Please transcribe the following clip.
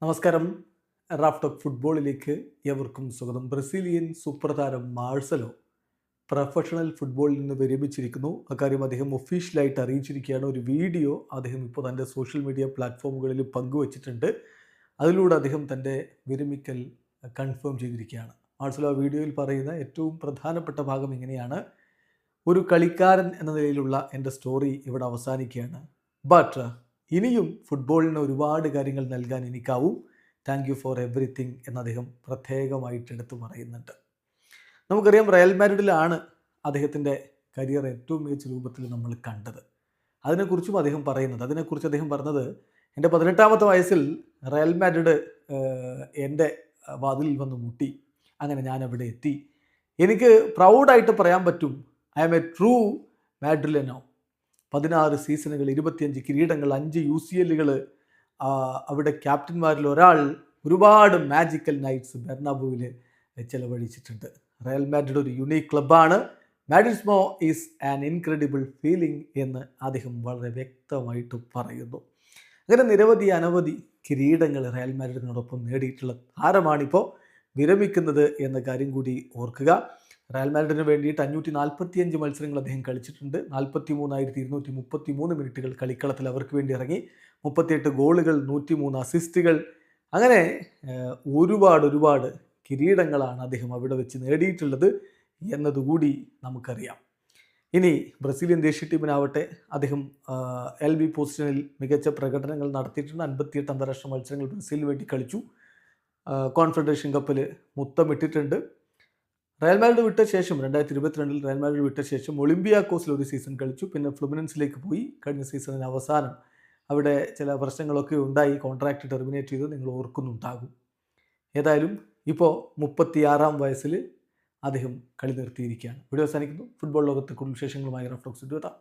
നമസ്കാരം. Raf talk ഫുട്ബോളിലേക്ക് ഏവർക്കും സ്വാഗതം. ബ്രസീലിയൻ സൂപ്പർ താരം മാർസലോ പ്രൊഫഷണൽ ഫുട്ബോളിൽ നിന്ന് വിരമിച്ചിരിക്കുന്നു. അക്കാര്യം അദ്ദേഹം ഒഫീഷ്യലായിട്ട് അറിയിച്ചിരിക്കുകയാണ്. ഒരു വീഡിയോ അദ്ദേഹം ഇപ്പോൾ തൻ്റെ സോഷ്യൽ മീഡിയ പ്ലാറ്റ്ഫോമുകളിൽ പങ്കുവച്ചിട്ടുണ്ട്. അതിലൂടെ അദ്ദേഹം തൻ്റെ വിരമിക്കൽ കൺഫേം ചെയ്തിരിക്കുകയാണ്. മാർസലോ വീഡിയോയിൽ പറയുന്ന ഏറ്റവും പ്രധാനപ്പെട്ട ഭാഗം ഇങ്ങനെയാണ്: ഒരു കളിക്കാരൻ എന്ന നിലയിലുള്ള എൻ്റെ സ്റ്റോറി ഇവിടെ അവസാനിക്കുകയാണ്. ബട്ട് ഇനിയും ഫുട്ബോളിന് ഒരുപാട് കാര്യങ്ങൾ നൽകാൻ എനിക്കാവും. താങ്ക് യു ഫോർ എവറിത്തിങ് എന്ന് അദ്ദേഹം പ്രത്യേകമായിട്ട് എടുത്തു പറയുന്നുണ്ട്. നമുക്കറിയാം, റയൽ മാഡ്രിഡിലാണ് അദ്ദേഹത്തിൻ്റെ കരിയർ ഏറ്റവും മികച്ച രൂപത്തിൽ നമ്മൾ കണ്ടത്. അതിനെക്കുറിച്ചും അദ്ദേഹം പറഞ്ഞത്, എൻ്റെ 18ാമത്തെ വയസ്സിൽ റയൽ മാഡ്രിഡ് എൻ്റെ വാതിലിൽ വന്ന് മുട്ടി. അങ്ങനെ ഞാൻ അവിടെ എത്തി. എനിക്ക് പ്രൗഡായിട്ട് പറയാൻ പറ്റും, I am a true Madrileno. 16 സീസണുകൾ, 25 കിരീടങ്ങൾ, 5 UCL, അവിടെ ക്യാപ്റ്റന്മാരിൽ ഒരാൾ, ഒരുപാട് മാജിക്കൽ നൈറ്റ്സ് ബെർണാബുവിൽ ചിലവഴിച്ചിട്ടുണ്ട്. റയൽ മാഡ്രിഡ് ഒരു യുണീക്ക് ക്ലബ്ബാണ്. Madridismo is an incredible feeling എന്ന് അദ്ദേഹം വളരെ വ്യക്തമായിട്ട് പറയുന്നു. അങ്ങനെ അനവധി കിരീടങ്ങൾ റയൽ മാഡ്രിഡിനോടൊപ്പം നേടിയിട്ടുള്ള താരമാണിപ്പോൾ വിരമിക്കുന്നത് എന്ന കാര്യം കൂടി ഓർക്കുക. റയൽ മാഡ്രിഡിന് വേണ്ടിയിട്ട് 545 മത്സരങ്ങൾ അദ്ദേഹം കളിച്ചിട്ടുണ്ട്. 43,233 മിനിറ്റുകൾ കളിക്കളത്തിൽ അവർക്ക് വേണ്ടി ഇറങ്ങി. 38 ഗോളുകൾ, 103 അസിസ്റ്റുകൾ. അങ്ങനെ ഒരുപാട് കിരീടങ്ങളാണ് അദ്ദേഹം അവിടെ വെച്ച് നേടിയിട്ടുള്ളത് എന്നതുകൂടി നമുക്കറിയാം. ഇനി ബ്രസീലിയൻ ദേശീയ ടീമിനാവട്ടെ, അദ്ദേഹം LB പൊസിഷനിൽ മികച്ച പ്രകടനങ്ങൾ നടത്തിയിട്ടുണ്ട്. 58 അന്താരാഷ്ട്ര മത്സരങ്ങൾ ബ്രസീലിന് വേണ്ടി കളിച്ചു. കോൺഫെഡറേഷൻ കപ്പിൽ മുത്തമിട്ടിട്ടുണ്ട്. റയൽ മാഡ്രിഡ് വിട്ട ശേഷം 2022 റയൽ മാഡ്രിഡ് വിട്ട ശേഷം ഒളിമ്പിയാക്കോസിൽ ഒരു സീസൺ കളിച്ചു. പിന്നെ ഫ്ലുമിനൻസിലേക്ക് പോയി. കഴിഞ്ഞ സീസണിന് അവസാനം അവിടെ ചില പ്രശ്നങ്ങളൊക്കെ ഉണ്ടായി, കോൺട്രാക്റ്റ് ടെർമിനേറ്റ് ചെയ്ത് നിങ്ങൾ ഓർക്കുന്നുണ്ടാകും. ഏതായാലും ഇപ്പോൾ 36ാം വയസ്സിൽ അദ്ദേഹം കളി നിർത്തിയിരിക്കുകയാണ്. വീഡിയോ അവസാനിക്കുന്നു. ഫുട്ബോൾ ലോകത്തെ കൂടുതൽ വിശേഷങ്ങളുമായി റാഫ് ടോക്സ് എത്താം.